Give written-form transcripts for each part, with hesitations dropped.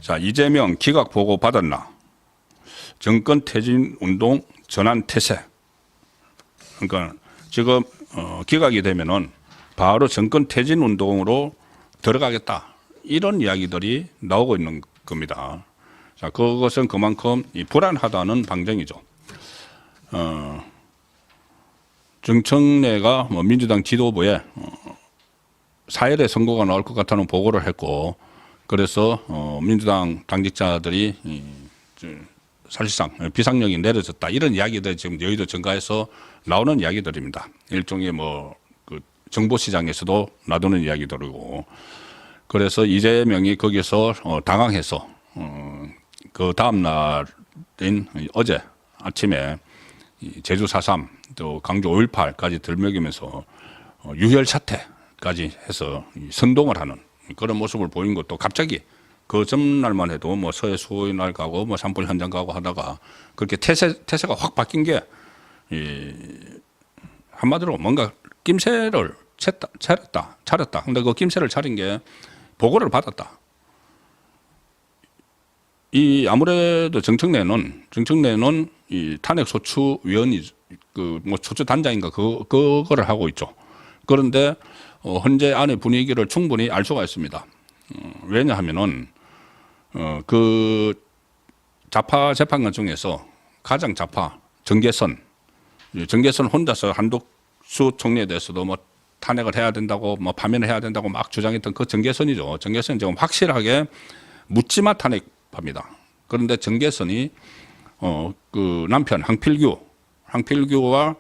자, 이재명 기각 보고 받았나? 정권 퇴진 운동 전환 태세. 그러니까 지금 기각이 되면은 바로 정권 퇴진 운동으로 들어가겠다. 이런 이야기들이 나오고 있는 겁니다. 자, 그것은 그만큼 불안하다는 방증이죠. 정청래가 민주당 지도부에 4일에 선거가 나올 것 같다는 보고를 했고, 그래서 민주당 당직자들이 사실상 비상령이 내려졌다, 이런 이야기들 지금 여의도 정가에서 나오는 이야기들입니다. 일종의 그 정보시장에서도 놔두는 이야기들이고, 그래서 이재명이 거기서 당황해서 그 다음 날인 어제 아침에 제주 4.3 또 강주 5.18까지 들먹이면서 유혈 사태까지 해서 선동을 하는 그런 모습을 보인 것도, 갑자기 그 전날만 해도 서해 수호날 가고 산불 현장 가고 하다가 그렇게 태세가 확 바뀐 게, 한마디로 뭔가 낌새를 차렸다. 근데 그 낌새를 차린 게 보고를 받았다. 아무래도 정청래는 이 탄핵 소추위원이 소추 단장인가 그거를 하고 있죠. 그런데 현재 안의 분위기를 충분히 알 수가 있습니다. 왜냐하면은 그 좌파 재판관 중에서 가장 좌파 정계선 혼자서 한독수 총리에 대해서도 탄핵을 해야 된다고 파면을 해야 된다고 막 주장했던 그 정계선이죠. 정계선은 지금 확실하게 묻지마 탄핵합니다. 그런데 정계선이 그 남편 항필규와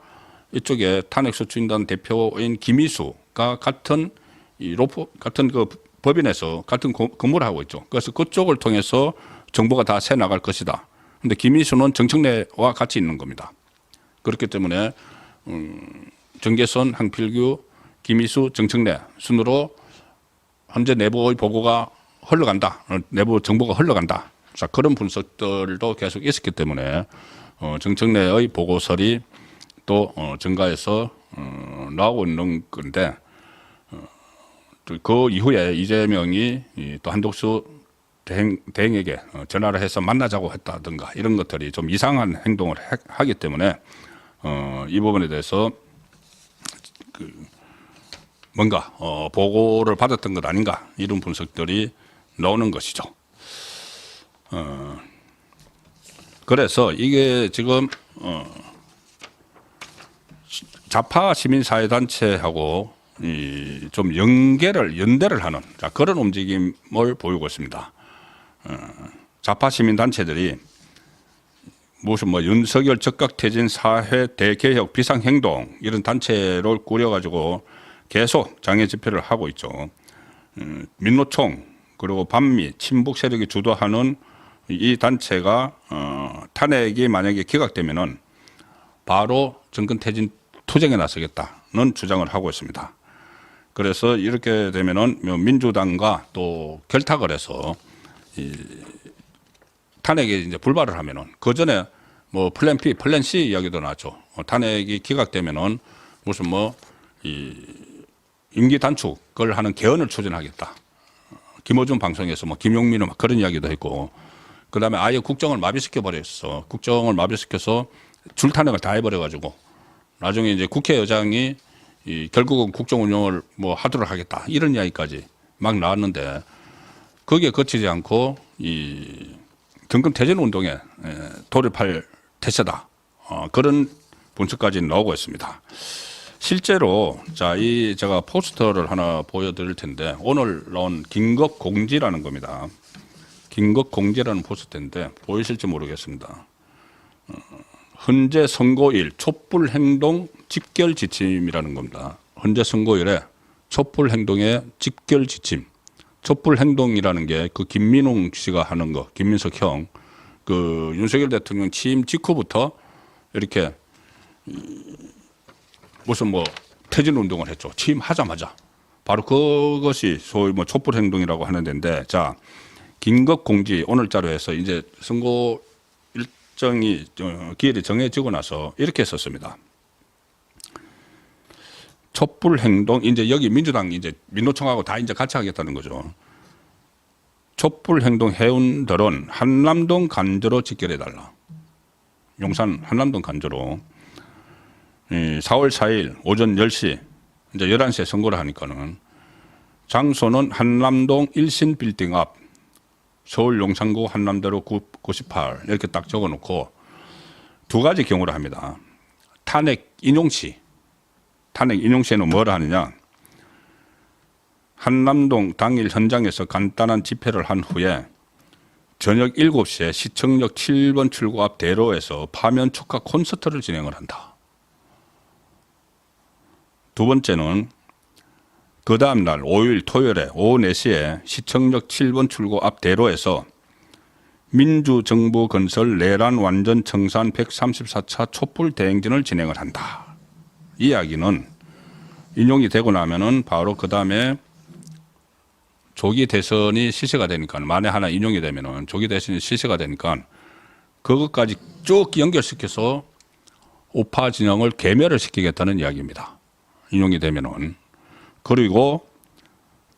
이쪽에 탄핵소추인단 대표인 김희수가 같은 그 법인에서 같은 근무를 하고 있죠. 그래서 그쪽을 통해서 정보가 다 새 나갈 것이다. 근데 김희수는 정청래와 같이 있는 겁니다. 그렇기 때문에 정계선, 항필규, 김희수, 정청래 순으로 현재 내부의 보고가 흘러간다. 내부 정보가 흘러간다. 자, 그런 분석들도 계속 있었기 때문에 정청래의 보고설이 또 정가에서 나오고 있는 건데, 그 이후에 이재명이 또 한독수 대행에게 전화를 해서 만나자고 했다든가 이런 것들이 좀 이상한 행동을 하기 때문에 이 부분에 대해서 뭔가 보고를 받았던 것 아닌가, 이런 분석들이 나오는 것이죠. 그래서 이게 지금 좌파 시민사회단체하고 좀 연대를 하는 그런 움직임을 보이고 있습니다. 좌파 시민단체들이 무슨 윤석열 적각퇴진 사회 대개혁 비상행동 이런 단체를 꾸려가지고 계속 장애 집회를 하고 있죠. 민노총 그리고 반미 친북 세력이 주도하는 이 단체가 탄핵이 만약에 기각되면은 바로 정권퇴진 투쟁에 나서겠다는 주장을 하고 있습니다. 그래서 이렇게 되면은 민주당과 또 결탁을 해서 탄핵에 이제 불발을 하면은, 그 전에 플랜 B, 플랜 C 이야기도 나왔죠. 탄핵이 기각되면은 무슨 임기 단축을 하는 개헌을 추진하겠다. 김어준 방송에서 김용민은 그런 이야기도 했고, 그 다음에 아예 국정을 마비시켜 버렸어. 국정을 마비시켜서 줄탄핵을 다 해버려가지고 나중에 이제 국회의장이 결국은 국정 운영을 하도록 하겠다, 이런 이야기까지 막 나왔는데, 거기에 거치지 않고 이 정권 퇴진 운동에 돌입할 태세다. 그런 분석까지 나오고 있습니다. 실제로 제가 포스터를 하나 보여드릴 텐데, 오늘 나온 긴급공지라는 겁니다. 긴급공지라는 포스터인데 보이실지 모르겠습니다. 현재 선고일 촛불행동 집결 지침이라는 겁니다. 현재 선고일에 촛불행동의 집결 지침. 촛불행동이라는 게 그 김민웅 씨가 하는 거, 김민석 형, 그 윤석열 대통령 취임 직후부터 이렇게 무슨 퇴진 운동을 했죠. 취임하자마자. 바로 그것이 소위 촛불행동이라고 하는 데인데, 자, 긴급공지 오늘자로 해서 이제 선고 일정이 기일이 정해지고 나서 이렇게 썼습니다. 촛불행동, 이제 여기 민주당 이제 민노총하고 다 이제 같이 하겠다는 거죠. 촛불 행동 회원들은 한남동 간저로 직결해달라. 용산 한남동 간저로 4월 4일 오전 10시 이제 11시에 선고를 하니까는 장소는 한남동 일신 빌딩 앞 서울 용산구 한남대로 98 이렇게 딱 적어놓고 두 가지 경우를 합니다. 탄핵 인용시. 탄핵 인용시에는 뭐를 하느냐. 한남동 당일 현장에서 간단한 집회를 한 후에 저녁 7시에 시청역 7번 출구 앞 대로에서 파면 축하 콘서트를 진행을 한다. 두 번째는 그 다음날 5일 토요일에 오후 4시에 시청역 7번 출구 앞 대로에서 민주정부 건설 내란 완전 청산 134차 촛불 대행진을 진행을 한다. 이 이야기는 인용이 되고 나면은 바로 그 다음에 조기 대선이 실시가 되니까 만에 하나 인용이 되면은 조기 대선이 실시가 되니까 그것까지 쭉 연결시켜서 우파 진영을 괴멸을 시키겠다는 이야기입니다. 인용이 되면은. 그리고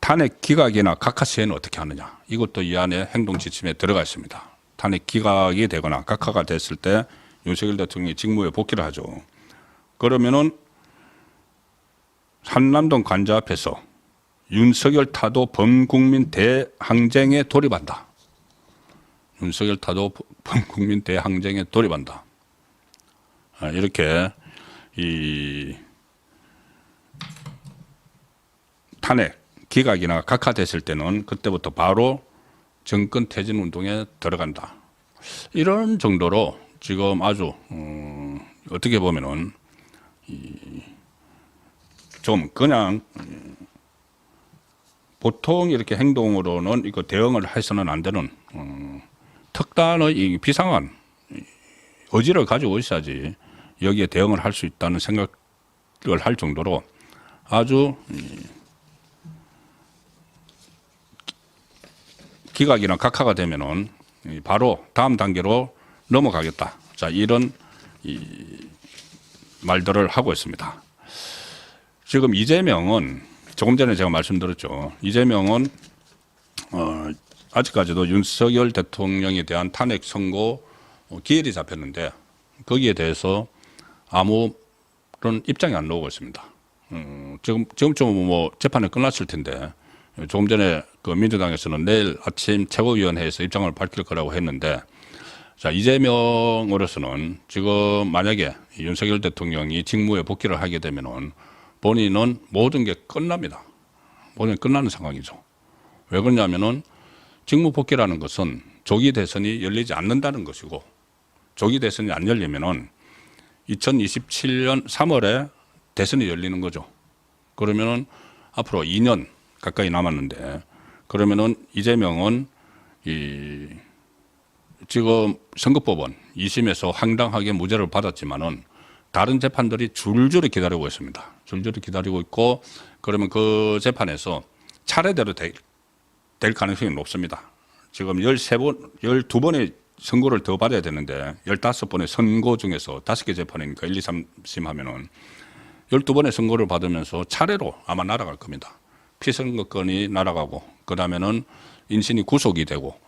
탄핵 기각이나 각하 시에는 어떻게 하느냐. 이것도 이 안에 행동 지침에 들어가 있습니다. 탄핵 기각이 되거나 각하가 됐을 때 윤석열 대통령이 직무에 복귀를 하죠. 그러면은 한남동 관저 앞에서 윤석열 타도 범국민 대항쟁에 돌입한다. 윤석열 타도 범국민 대항쟁에 돌입한다. 이렇게 이 탄핵 기각이나 각하됐을 때는 그때부터 바로 정권 퇴진 운동에 들어간다. 이런 정도로 지금 아주 어떻게 보면은 좀 그냥 보통 이렇게 행동으로는 이거 대응을 해서는 안 되는 특단의 이 비상한 의지를 가지고 있어야지 여기에 대응을 할 수 있다는 생각을 할 정도로 아주 기각이나 각하가 되면은 바로 다음 단계로 넘어가겠다. 자, 이런 말들을 하고 있습니다. 지금 이재명은 조금 전에 제가 말씀드렸죠. 이재명은 아직까지도 윤석열 대통령에 대한 탄핵 선고 기일이 잡혔는데 거기에 대해서 아무런 입장이 안 나오고 있습니다. 지금쯤 뭐 재판이 끝났을 텐데 조금 전에 그 민주당에서는 내일 아침 최고위원회에서 입장을 밝힐 거라고 했는데 자, 이재명으로서는 지금 만약에 윤석열 대통령이 직무에 복귀를 하게 되면은 본인은 모든 게 끝납니다. 모든 게 끝나는 상황이죠. 왜 그러냐면은 직무 복귀라는 것은 조기 대선이 열리지 않는다는 것이고 조기 대선이 안 열리면은 2027년 3월에 대선이 열리는 거죠. 그러면은 앞으로 2년 가까이 남았는데 그러면은 이재명은 지금 선거법원 2심에서 황당하게 무죄를 받았지만은 다른 재판들이 줄줄이 기다리고 있습니다. 줄줄이 기다리고 있고 그러면 그 재판에서 차례대로 될 가능성이 높습니다. 지금 12번의 선고를 더 받아야 되는데 15번의 선고 중에서 5개 재판이니까 1, 2, 3심 하면은 12번의 선고를 받으면서 차례로 아마 날아갈 겁니다. 피선거권이 날아가고 그 다음에는 인신이 구속이 되고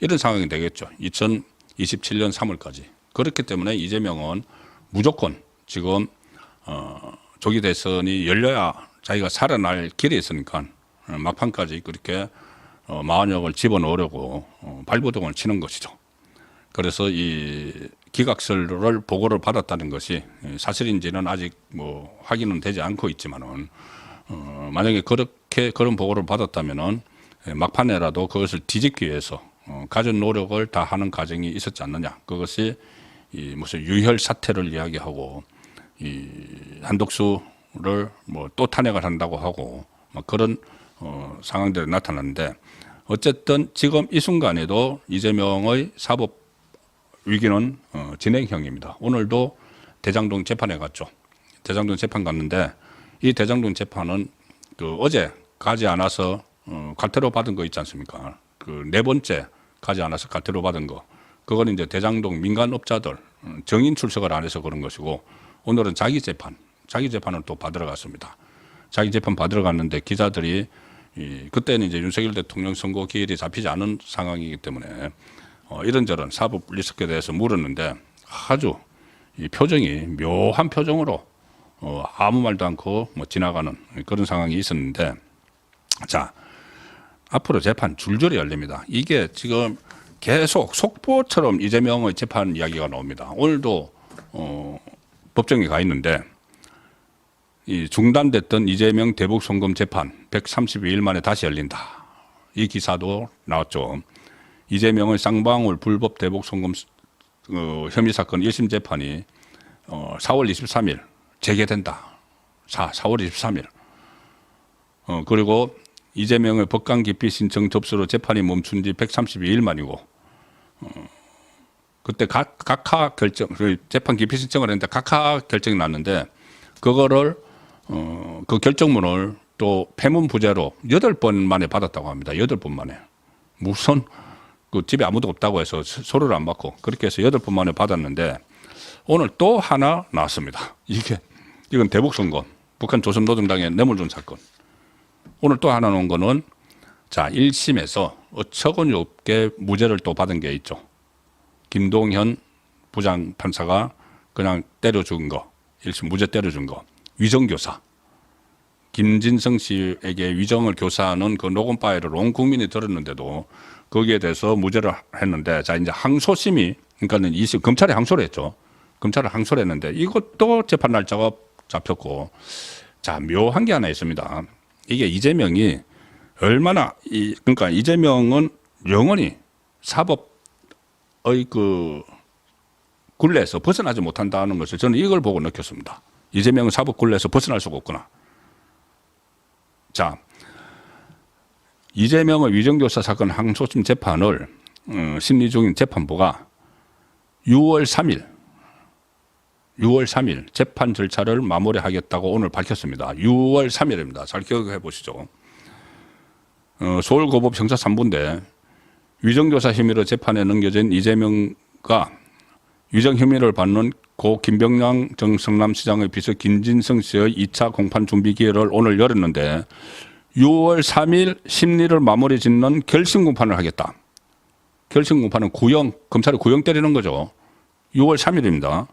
이런 상황이 되겠죠. 2027년 3월까지. 그렇기 때문에 이재명은 무조건 지금 조기 대선이 열려야 자기가 살아날 길이 있으니까 막판까지 그렇게 마흔역을 집어넣으려고 발버둥을 치는 것이죠. 그래서 이 기각서를 보고를 받았다는 것이 사실인지는 아직 뭐 확인은 되지 않고 있지만은 만약에 그런 보고를 받았다면은 막판에라도 그것을 뒤집기 위해서 가진 노력을 다 하는 과정이 있었지 않느냐. 그것이 이 무슨 유혈 사태를 이야기하고 이 한독수를 뭐 또 탄핵을 한다고 하고 막 그런 상황들이 나타났는데 어쨌든 지금 이 순간에도 이재명의 사법 위기는 진행형입니다. 오늘도 대장동 재판에 갔죠. 대장동 재판 갔는데 이 대장동 재판은 그 어제 가지 않아서 과태료 받은 거 있지 않습니까? 그 네 번째 가지 않아서 과태료 받은 거. 그건 이제 대장동 민간업자들 정인 출석을 안 해서 그런 것이고 오늘은 자기 재판을 또 받으러 갔습니다. 자기 재판 받으러 갔는데 기자들이 그때는 이제 윤석열 대통령 선거 기일이 잡히지 않은 상황이기 때문에 이런저런 사법 리스크에 대해서 물었는데 아주 이 표정이 묘한 표정으로 아무 말도 않고 뭐 지나가는 그런 상황이 있었는데, 자, 앞으로 재판 줄줄이 열립니다. 이게 지금 계속 속보처럼 이재명의 재판 이야기가 나옵니다. 오늘도 법정에 가 있는데 이 중단됐던 이재명 대북 송금 재판 132일 만에 다시 열린다. 이 기사도 나왔죠. 이재명의 쌍방울 불법 대북 송금 혐의 사건 1심 재판이 4월 23일 재개된다. 4월 23일. 그리고 이재명의 법관 기피 신청 접수로 재판이 멈춘 지 132일 만이고, 그때 각하 결정, 재판 기피 신청을 했는데 각하 결정이 났는데, 그거를, 그 결정문을 또 폐문 부재로 8번 만에 받았다고 합니다. 8번 만에. 무슨, 그 집에 아무도 없다고 해서 서류를 안 받고, 그렇게 해서 8번 만에 받았는데, 오늘 또 하나 나왔습니다. 이건 대북선거, 북한 조선노동당의 뇌물준 사건. 오늘 또 하나 나온 거는, 자, 1심에서 어처구니 없게 무죄를 또 받은 게 있죠. 김동현 부장판사가 그냥 때려준 거, 1심 무죄 때려준 거. 위정교사. 김진성 씨에게 위정을 교사하는 그 녹음 파일을 온 국민이 들었는데도 거기에 대해서 무죄를 했는데, 자, 이제 항소심이, 그러니까는 2심, 검찰이 항소를 했죠. 검찰을 항소를 했는데 이것도 재판 날짜가 잡혔고, 자, 묘한 게 하나 있습니다. 이게 이재명이 얼마나 그러니까 이재명은 영원히 사법의 그 굴레에서 벗어나지 못한다는 것을 저는 이걸 보고 느꼈습니다. 이재명은 사법 굴레에서 벗어날 수가 없구나. 자, 이재명의 위정교사 사건 항소심 재판을 심리 중인 재판부가 6월 3일 재판 절차를 마무리하겠다고 오늘 밝혔습니다. 6월 3일입니다. 잘 기억해 보시죠. 서울고법 형사 3부인데 위정교사 혐의로 재판에 넘겨진 이재명과 위정 혐의를 받는 고 김병량 전 성남시장의 비서 김진성 씨의 2차 공판 준비 기회를 오늘 열었는데 6월 3일 심리를 마무리 짓는 결심 공판을 하겠다. 결심 공판은 검찰이 구형 때리는 거죠. 6월 3일입니다.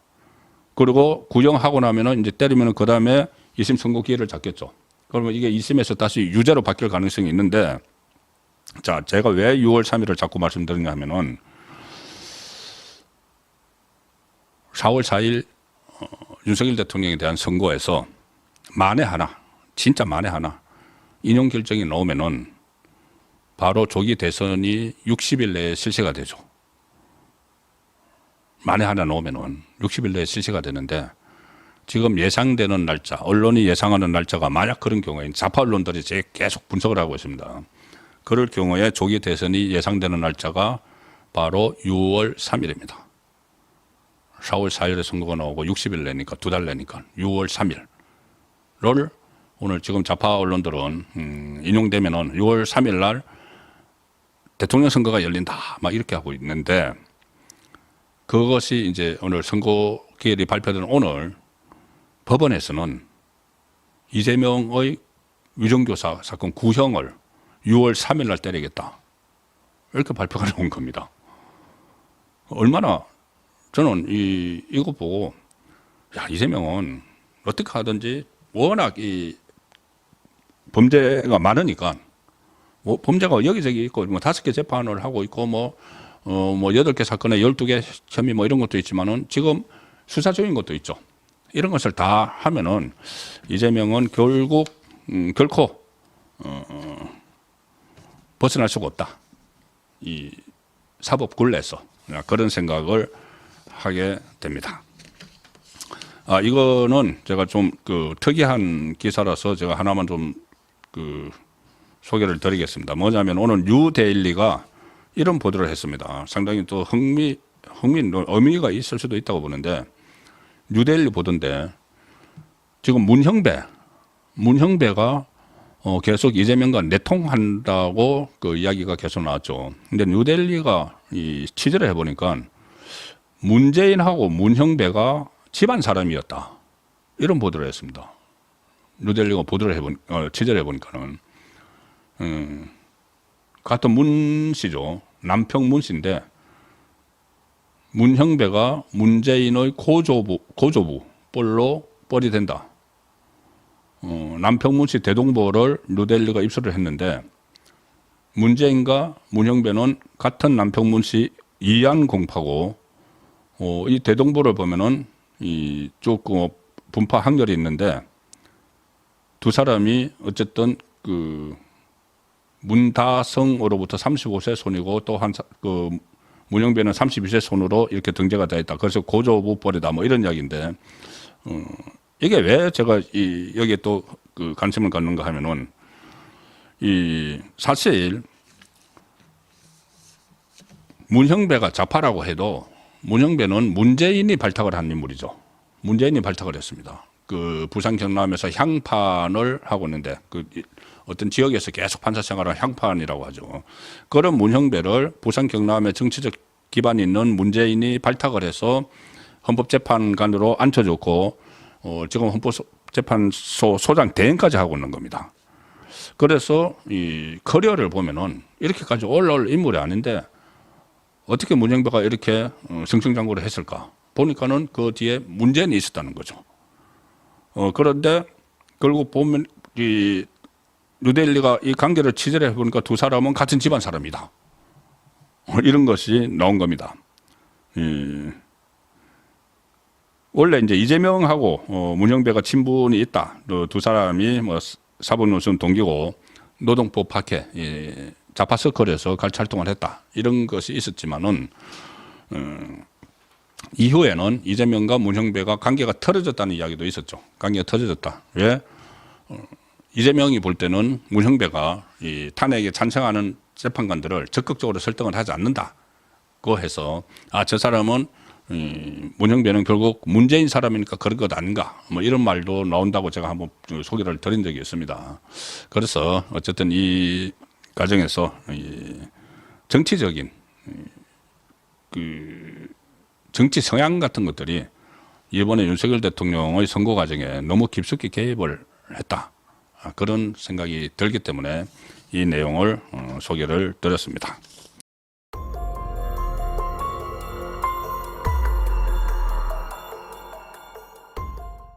그리고 구형하고 나면은 이제 때리면은 그 다음에 2심 선고 기회를 잡겠죠. 그러면 이게 2심에서 다시 유죄로 바뀔 가능성이 있는데, 자, 제가 왜 6월 3일을 자꾸 말씀드리냐 하면은 4월 4일 윤석열 대통령에 대한 선거에서 만에 하나, 진짜 만에 하나 인용 결정이 나오면은 바로 조기 대선이 60일 내에 실시가 되죠. 만에 하나 나오면은 60일 내에 실시가 되는데, 지금 예상되는 날짜, 언론이 예상하는 날짜가 만약 그런 경우에 좌파 언론들이 계속 분석을 하고 있습니다. 그럴 경우에 조기 대선이 예상되는 날짜가 바로 6월 3일입니다. 4월 4일에 선거가 나오고 60일 내니까 2달 내니까 6월 3일을 오늘 지금 좌파 언론들은 인용되면은 6월 3일 날 대통령 선거가 열린다 막 이렇게 하고 있는데, 그것이 이제 오늘 선거 기일이 발표된 오늘 법원에서는 이재명의 위정교사 사건 구형을 6월 3일 날 때리겠다. 이렇게 발표가 나온 겁니다. 얼마나 저는 이거 보고, 야, 이재명은 어떻게 하든지 워낙 이 범죄가 많으니까, 뭐 범죄가 여기저기 있고, 뭐 5개 재판을 하고 있고, 뭐 8개 사건에 12개 혐의 뭐 이런 것도 있지만은 지금 수사 중인 것도 있죠. 이런 것을 다 하면은 이재명은 결국, 결코, 벗어날 수가 없다. 이 사법 굴레에서. 그런 생각을 하게 됩니다. 이거는 제가 좀 특이한 기사라서 제가 하나만 좀 소개를 드리겠습니다. 뭐냐면 오늘 뉴데일리가 이런 보도를 했습니다. 상당히 또 의미가 있을 수도 있다고 보는데, 뉴데일리 보던데 지금 문형배가 계속 이재명과 내통한다고 그 이야기가 계속 나왔죠. 근데 뉴데일리가 취재를 해보니까 문재인하고 문형배가 집안 사람이었다. 이런 보도를 했습니다. 뉴데일리가 취재를 해보니까는. 같은 문씨죠. 남평 문씨인데 문형배가 문재인의 고조부 뻘로 뻘이 된다. 남평 문씨 대동보를 뉴델리가 입수를 했는데 문재인과 문형배는 같은 남평 문씨 이안 공파고 이 대동보를 보면은 이 조금 분파 확률이 있는데 두 사람이 어쨌든 그 문다성으로부터 35세 손이고 또 그 문형배는 32세 손으로 이렇게 등재가 되어 있다. 그래서 고조부벌이다 뭐 이런 이야기인데 이게 왜 제가 여기에 또 그 관심을 갖는가 하면은 이 사실 문형배가 좌파라고 해도 문형배는 문재인이 발탁을 한 인물이죠. 문재인이 발탁을 했습니다. 그 부산 경남에서 향판을 하고 있는데 그 어떤 지역에서 계속 판사 생활을 향판이라고 하죠. 그런 문형배를 부산 경남의 정치적 기반이 있는 문재인이 발탁을 해서 헌법재판관으로 앉혀줬고 지금 헌법재판소 소장 대행까지 하고 있는 겁니다. 그래서 이 커리어를 보면은 이렇게까지 올라올 인물이 아닌데 어떻게 문형배가 이렇게 승승장구를 했을까? 보니까는 그 뒤에 문제는 있었다는 거죠. 그런데 결국 보면 이 뉴델리가 이 관계를 취재를 해보니까 두 사람은 같은 집안 사람이다. 이런 것이 나온 겁니다. 원래 이제 이재명하고 문형배가 친분이 있다. 두 사람이 뭐 사법연수원 동기고 노동법 학회 좌파 서클에서 같이 활동을 했다. 이런 것이 있었지만은 이후에는 이재명과 문형배가 관계가 틀어졌다는 이야기도 있었죠. 관계가 틀어졌다. 왜? 이재명이 볼 때는 문형배가 이 탄핵에 찬성하는 재판관들을 적극적으로 설득을 하지 않는다고 해서 저 사람은 문형배는 결국 문재인 사람이니까 그런 것 아닌가 뭐 이런 말도 나온다고 제가 한번 소개를 드린 적이 있습니다. 그래서 어쨌든 이 과정에서 정치적인 그 정치 성향 같은 것들이 이번에 윤석열 대통령의 선거 과정에 너무 깊숙이 개입을 했다. 그런 생각이 들기 때문에 이 내용을 소개를 드렸습니다.